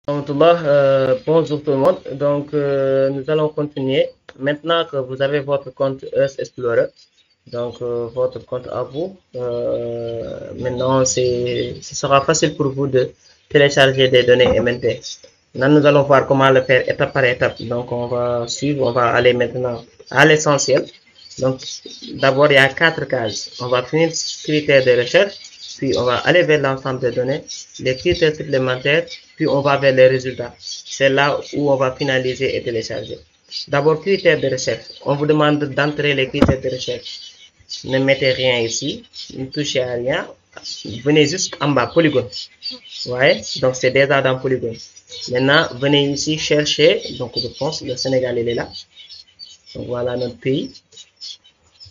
Bonjour tout le monde. Nous allons continuer. Maintenant que vous avez votre compte Earth Explorer, votre compte à vous, maintenant ce sera facile pour vous de télécharger des données MNT. Maintenant, nous allons voir comment le faire étape par étape. Donc, on va suivre, on va aller maintenant à l'essentiel. Donc, d'abord, il y a 4 cases. On va finir critères de recherche, puis on va aller vers l'ensemble des données, les critères supplémentaires, puis on va vers les résultats. C'est là où on va finaliser et télécharger. D'abord, critères de recherche. On vous demande d'entrer les critères de recherche. Ne mettez rien ici, ne touchez à rien. Venez juste en bas, polygone. Ouais, donc c'est déjà dans polygone. Maintenant, venez ici chercher. Donc, je pense le Sénégal, il est là. Donc, voilà notre pays.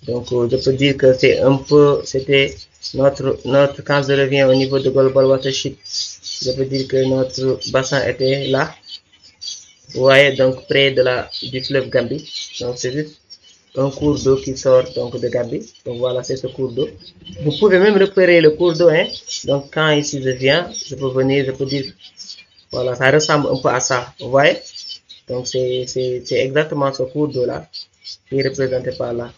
Donc, je peux dire que c'est un peu, c'était quand je reviens au niveau de Global Watershed, je peux dire que notre bassin était là. Vous voyez, donc près du fleuve Gambie. Donc, c'est juste un cours d'eau qui sort donc de Gambie. Donc, voilà, c'est ce cours d'eau. Vous pouvez même repérer le cours d'eau. Hein. Donc, quand ici je viens, je peux venir, je peux dire, voilà, ça ressemble un peu à ça. Vous voyez? Donc, c'est exactement ce cours d'eau-là qui est représenté par là.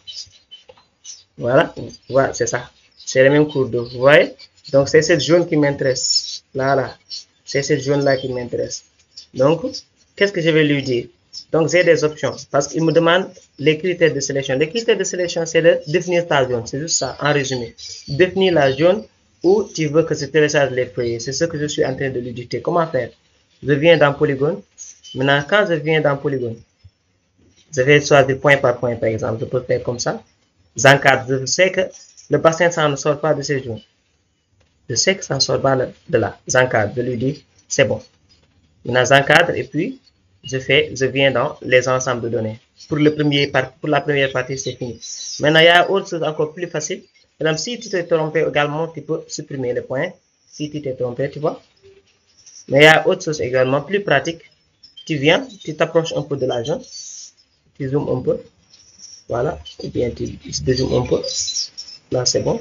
Voilà, voilà, c'est ça. C'est le même cours d'eau. Vous voyez? Donc, c'est cette jaune qui m'intéresse. Là. C'est cette jaune-là qui m'intéresse. Donc, qu'est-ce que je vais lui dire? Donc, j'ai des options parce qu'il me demande les critères de sélection. Les critères de sélection, c'est de définir ta zone. C'est juste ça, en résumé. Définir la zone où tu veux que se télécharge les feuilles. C'est ce que je suis en train de lui dicter. Comment faire? Je viens dans Polygone. Maintenant, quand je viens dans Polygone, je vais choisir point par point, par exemple. Je peux faire comme ça. J'encadre. Je sais que le bassin, ça ne sort pas de ces zones. Je sais que ça ne sort pas de là. J'encadre. Je lui dis, c'est bon. Maintenant, j'encadre et puis, je viens dans les ensembles de données. Pour la première partie, c'est fini. Maintenant, il y a autre chose encore plus facile. Par exemple, si tu t'es trompé également, tu peux supprimer le point. Si tu t'es trompé, tu vois. Mais il y a autre chose également plus pratique. Tu viens, tu t'approches un peu de la zone. Tu zoomes un peu. Voilà. Et bien, tu dézoomes un peu. Là, c'est bon.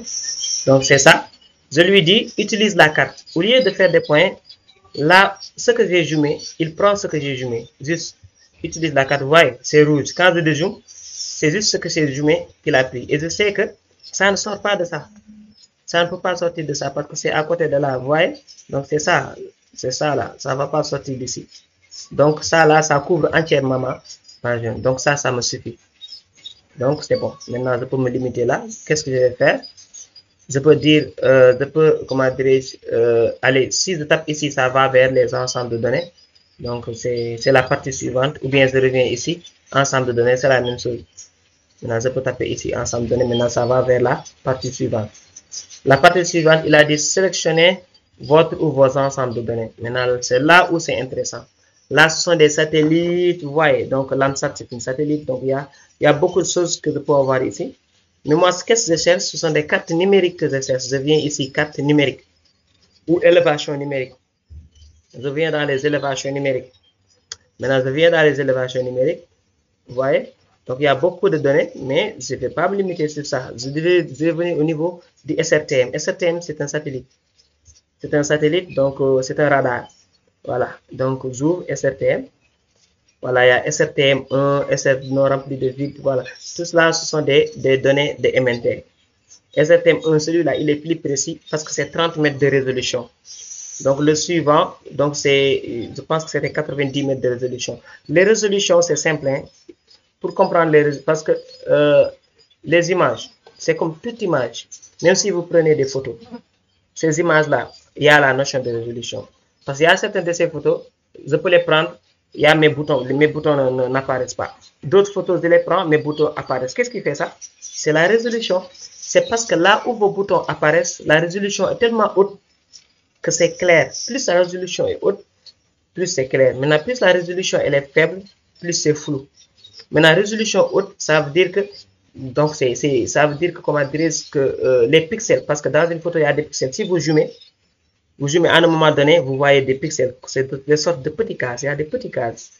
Donc, c'est ça. Je lui dis, utilise la carte. Au lieu de faire des points, là, ce que j'ai zoomé, il prend ce que j'ai zoomé. Juste, utilise la carte. Vous voyez, c'est rouge. Quand je dézoome, c'est juste ce que j'ai zoomé qu'il a pris. Et je sais que ça ne sort pas de ça. Ça ne peut pas sortir de ça parce que c'est à côté de là. Vous voyez? Donc, c'est ça. C'est ça, là. Ça ne va pas sortir d'ici. Donc, ça, là, ça couvre entièrement ma zone. Donc, ça me suffit. Donc, c'est bon. Maintenant, je peux me limiter là. Qu'est-ce que je vais faire? Je peux dire, comment dirais-je, allez, si je tape ici, ça va vers les ensembles de données. Donc, c'est la partie suivante. Ou bien, je reviens ici, ensemble de données, c'est la même chose. Maintenant, je peux taper ici, ensemble de données. Maintenant, ça va vers la partie suivante. La partie suivante, il a dit sélectionnez votre ou vos ensembles de données. Maintenant, c'est là où c'est intéressant. Là, ce sont des satellites, vous voyez. Donc, Landsat, c'est une satellite. Donc, il y a beaucoup de choses que je peux avoir ici. Mais moi, ce que je cherche, ce sont des cartes numériques que je cherche. Je viens ici, carte numérique ou élévation numérique. Je viens dans les élévations numériques. Maintenant, je viens dans les élévations numériques. Vous voyez? Donc, il y a beaucoup de données, mais je ne vais pas me limiter sur ça. Je vais venir au niveau du SRTM. SRTM, c'est un satellite. C'est un satellite, donc c'est un radar. Voilà. Donc, j'ouvre SRTM. Voilà, il y a SRTM1, SR non rempli de vide. Voilà. Tout cela, ce sont des données de MNT. SRTM1, celui-là, il est plus précis parce que c'est 30 mètres de résolution. Donc, le suivant, donc je pense que c'était 90 mètres de résolution. Les résolutions, c'est simple. Hein? Pour comprendre parce que les images, c'est comme toute image. Même si vous prenez des photos, ces images-là, il y a la notion de résolution. Parce qu'il y a certaines de ces photos, je peux les prendre, il y a mes boutons n'apparaissent pas. D'autres photos, je les prends, mes boutons apparaissent. Qu'est-ce qui fait ça? C'est la résolution. C'est parce que là où vos boutons apparaissent, la résolution est tellement haute que c'est clair. Plus la résolution est haute, plus c'est clair. Maintenant, plus la résolution elle est faible, plus c'est flou. Maintenant, résolution haute, ça veut dire que ça veut dire que, comment dirais-je, que les pixels, parce que dans une photo, il y a des pixels. Si vous zoomez à un moment donné, vous voyez des pixels. C'est des sortes de petits cases. Il y a des petits cases.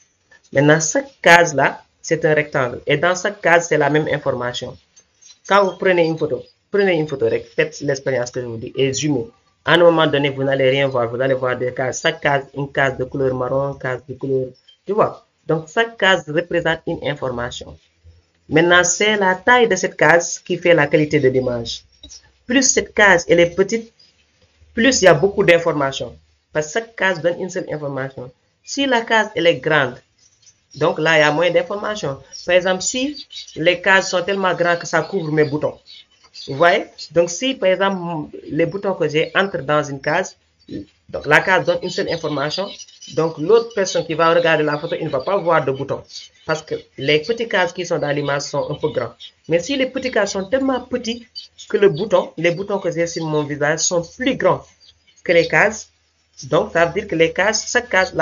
Maintenant, chaque case-là, c'est un rectangle. Et dans chaque case, c'est la même information. Quand vous prenez une photo, faites l'expérience que je vous dis et zoomez. À un moment donné, vous n'allez rien voir. Vous allez voir des cases. Chaque case, une case de couleur marron, une case de couleur... Tu vois? Donc, chaque case représente une information. Maintenant, c'est la taille de cette case qui fait la qualité de l'image. Plus cette case elle est petite, plus il y a beaucoup d'informations. Parce que chaque case donne une seule information. Si la case elle est grande, donc là, il y a moins d'informations. Par exemple, si les cases sont tellement grandes que ça couvre mes boutons. Vous voyez? Donc, si par exemple, les boutons que j'ai entrent dans une case, donc la case donne une seule information. Donc, l'autre personne qui va regarder la photo, il ne va pas voir de boutons. Parce que les petits cases qui sont dans l'image sont un peu grands. Mais si les petits cases sont tellement petits que les boutons que j'ai sur mon visage sont plus grands que les cases, donc ça veut dire que les cases, chaque case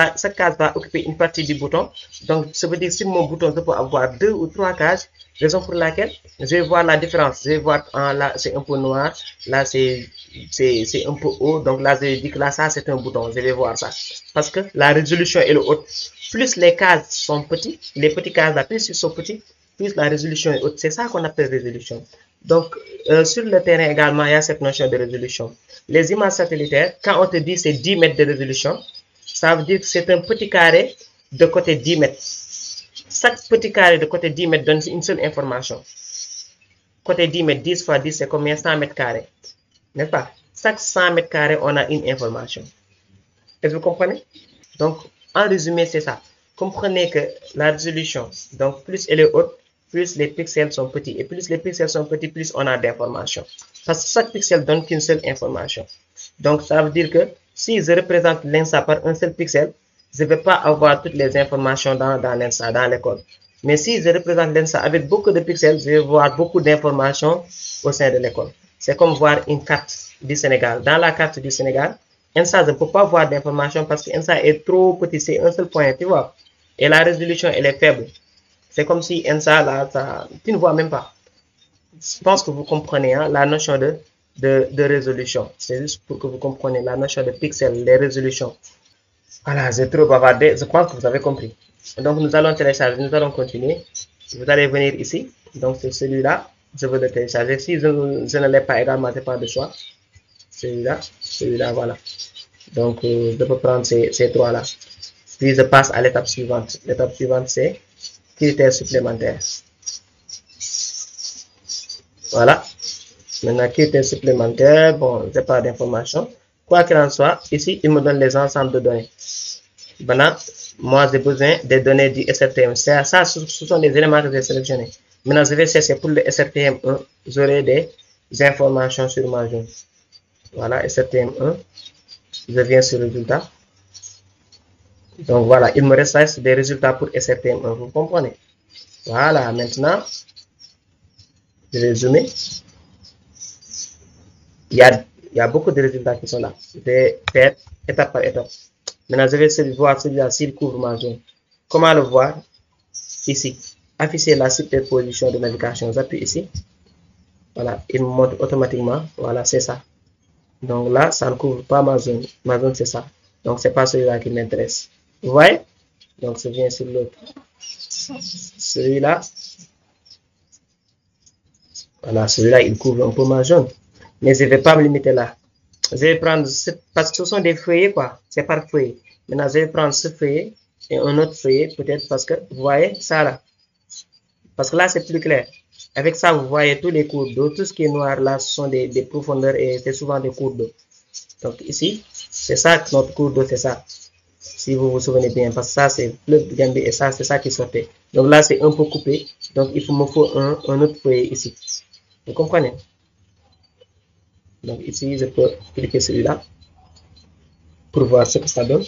va occuper une partie du bouton. Donc, ça veut dire que sur mon bouton, je peux avoir 2 ou 3 cases. Raison pour laquelle je vais voir la différence. Je vais voir, là, c'est un peu noir. Là, c'est un peu haut. Donc là, je dis que là, ça, c'est un bouton. Je vais voir ça. Parce que la résolution est haute. Plus les cases sont petites, les petits cases là, plus ils sont petits, plus la résolution est haute. C'est ça qu'on appelle résolution. Donc, sur le terrain également, il y a cette notion de résolution. Les images satellitaires, quand on te dit c'est 10 mètres de résolution, ça veut dire que c'est un petit carré de côté 10 mètres. Chaque petit carré de côté 10 mètres donne une seule information. Côté 10 mètres, 10 fois 10, c'est combien? 100 mètres carrés. N'est-ce pas? Chaque 100 mètres carrés, on a une information. Est-ce que vous comprenez? Donc, en résumé, c'est ça. Comprenez que la résolution, donc plus elle est haute, plus les pixels sont petits. Et plus les pixels sont petits, plus on a d'informations. Parce que chaque pixel donne qu'une seule information. Donc, ça veut dire que si je représente l'INSA par un seul pixel, je ne vais pas avoir toutes les informations dans l'INSA, dans l'école. Mais si je représente l'INSA avec beaucoup de pixels, je vais voir beaucoup d'informations au sein de l'école. C'est comme voir une carte du Sénégal. Dans la carte du Sénégal, INSA, je ne peux pas voir d'informations parce que INSA est trop petit, c'est un seul point, tu vois. Et la résolution, elle est faible. C'est comme si INSA, là, tu ne vois même pas. Je pense que vous comprenez hein, la notion de résolution. C'est juste pour que vous compreniez la notion de pixels, les résolutions. Voilà, j'ai trop bavardé. Je pense que vous avez compris. Donc, nous allons télécharger, nous allons continuer. Vous allez venir ici. Donc, c'est celui-là. Je veux le télécharger. Si je ne l'ai pas également, c'est pas de choix. Celui-là, voilà. Donc, je peux prendre ces trois-là. Puis, je passe à l'étape suivante. L'étape suivante, c'est critères supplémentaires. Voilà. Maintenant, critères supplémentaires, bon, j'ai pas d'informations. Quoi qu'il en soit, ici, il me donne les ensembles de données. Maintenant, moi, j'ai besoin des données du SRTM. Ça, ce sont des éléments que j'ai sélectionnés. Maintenant, je vais chercher pour le SRTM1, j'aurai des informations sur ma zone. Voilà, SRTM1. Je viens sur le résultat. Donc, voilà, il me reste des résultats pour SRTM1. Vous comprenez? Voilà, maintenant, je vais zoomer. Il y a beaucoup de résultats qui sont là. Je vais faire étape par étape. Maintenant, je vais voir celui-là s'il couvre ma zone. Comment le voir? Ici. Afficher la superposition de navigation. J'appuie ici. Voilà, il me montre automatiquement. Voilà, c'est ça. Donc là, ça ne couvre pas ma zone. Ma zone, c'est ça. Donc, c'est pas celui-là qui m'intéresse. Vous voyez? Donc, je viens sur l'autre. Celui-là. Voilà, celui-là, il couvre un peu ma zone. Mais je ne vais pas me limiter là. Je vais prendre, parce que ce sont des feuillets, quoi. C'est par feuillet. Maintenant, je vais prendre ce feuillet et un autre feuillet, peut-être parce que, vous voyez, ça là. Parce que là, c'est plus clair. Avec ça, vous voyez tous les cours d'eau. Tout ce qui est noir là, ce sont des profondeurs et c'est souvent des cours d'eau. Donc ici, c'est ça, notre cours d'eau, c'est ça. Si vous vous souvenez bien, parce que ça, c'est le Gambie et ça, c'est ça qui sortait. Donc là, c'est un peu coupé. Donc, il me faut un autre feuillet ici. Vous comprenez? Donc ici, je peux cliquer celui-là pour voir ce que ça donne.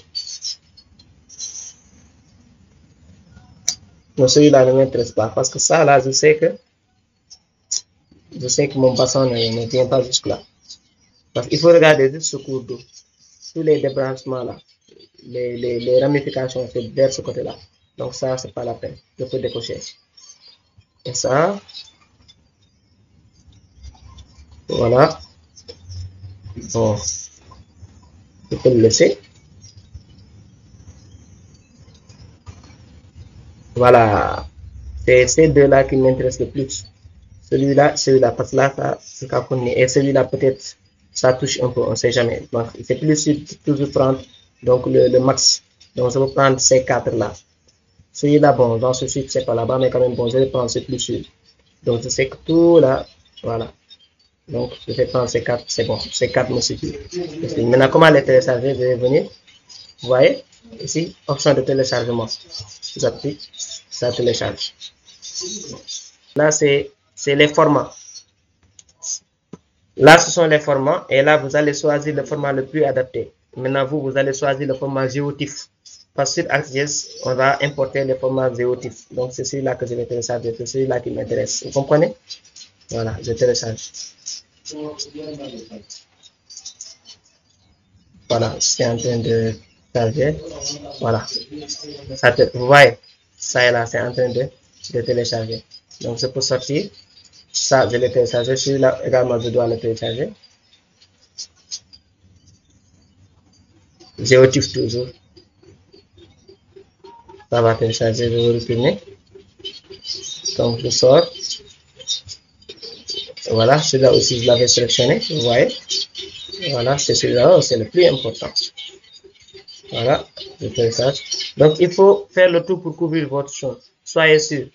Non, celui-là ne m'intéresse pas parce que ça, là, je sais que mon bassin ne vient pas jusque là. Parce qu'il faut regarder juste ce cours d'eau. Tous les débranchements là, les ramifications, c'est vers ce côté-là. Donc ça, c'est pas la peine. Je peux décocher. Et ça, voilà. Bon, je peux le laisser. Voilà. C'est ces deux-là qui m'intéressent le plus. Celui-là, parce que là, ça, c'est caponné. Et celui-là, peut-être, ça touche un peu, on ne sait jamais. Donc, c'est plus sûr de toujours prendre donc, le max. Donc, je vais prendre ces 4 là. Celui-là, bon, dans ce site, c'est pas là-bas, mais quand même, bon, je vais prendre ce plus sûr. Donc, je sais que tout là, voilà. Donc, je vais prendre ces 4, c'est bon. Ces 4 me suffisent. Maintenant, comment les télécharger? Je vais venir. Vous voyez, ici, option de téléchargement. J'appuie, ça télécharge. Là, c'est les formats. Là, ce sont les formats. Et là, vous allez choisir le format le plus adapté. Maintenant, vous allez choisir le format géotif. Parce que sur ArcGIS, on va importer le format géotif. Donc, c'est celui-là que je vais télécharger. C'est celui-là qui m'intéresse. Vous comprenez? Voilà, je télécharge. Voilà, c'est en train de charger. Voilà. Vous voyez, ça est là, c'est en train de télécharger. Donc, je peux sortir. Ça, je l'ai téléchargé. Celui-là également, je dois le télécharger. Géotif toujours. Ça va télécharger, je vais retourner. Donc, je sors. Voilà, celui-là aussi, je l'avais sélectionné. Vous voyez. Voilà, c'est celui-là, c'est le plus important. Voilà, je télécharge. Donc, il faut faire le tout pour couvrir votre zone. Soyez sûr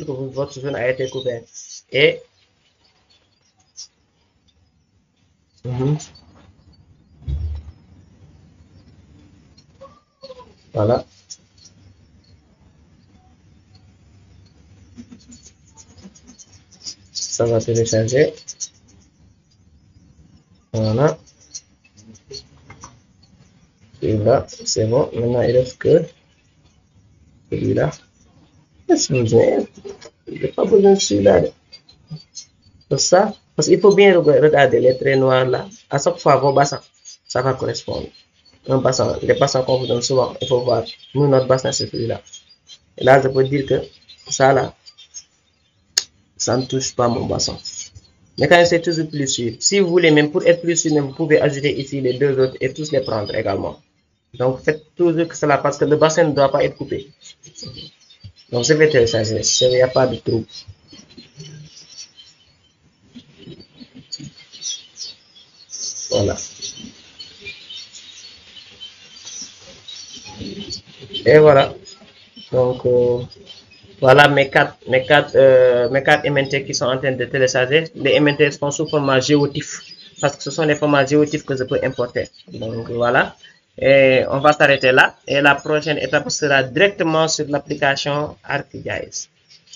que votre zone a été couverte. Et voilà. Ça va télécharger. Voilà. Celui-là, c'est bon. Maintenant, il reste que celui-là. Est-ce que il n'y a pas besoin de celui-là. Pour ça, parce qu'il faut bien regarder les traits noirs là. À chaque fois, vos bassins, ça va correspondre. Un bassin, les bassins qu'on vous donne souvent, il faut voir. Nous, notre bassin, c'est celui-là. Et là, je peux dire que ça là, ça ne touche pas mon bassin. Mais quand même, c'est toujours plus sûr. Si vous voulez, même pour être plus sûr, vous pouvez ajouter ici les deux autres et tous les prendre également. Donc, faites toujours que cela parce que le bassin ne doit pas être coupé. Donc, je vais télécharger. Il n'y a pas de trou. Voilà. Et voilà. Donc, voilà mes quatre MNT qui sont en train de télécharger. Les MNT sont sous format géotif. Parce que ce sont les formats géotifs que je peux importer. Donc, voilà. Et on va s'arrêter là. Et la prochaine étape sera directement sur l'application ArcGIS.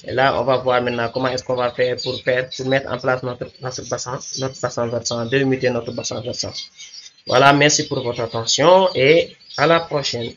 Et là, on va voir maintenant comment est-ce qu'on va faire pour mettre en place notre bassin versant, délimiter notre bassin versant. Voilà, merci pour votre attention et à la prochaine.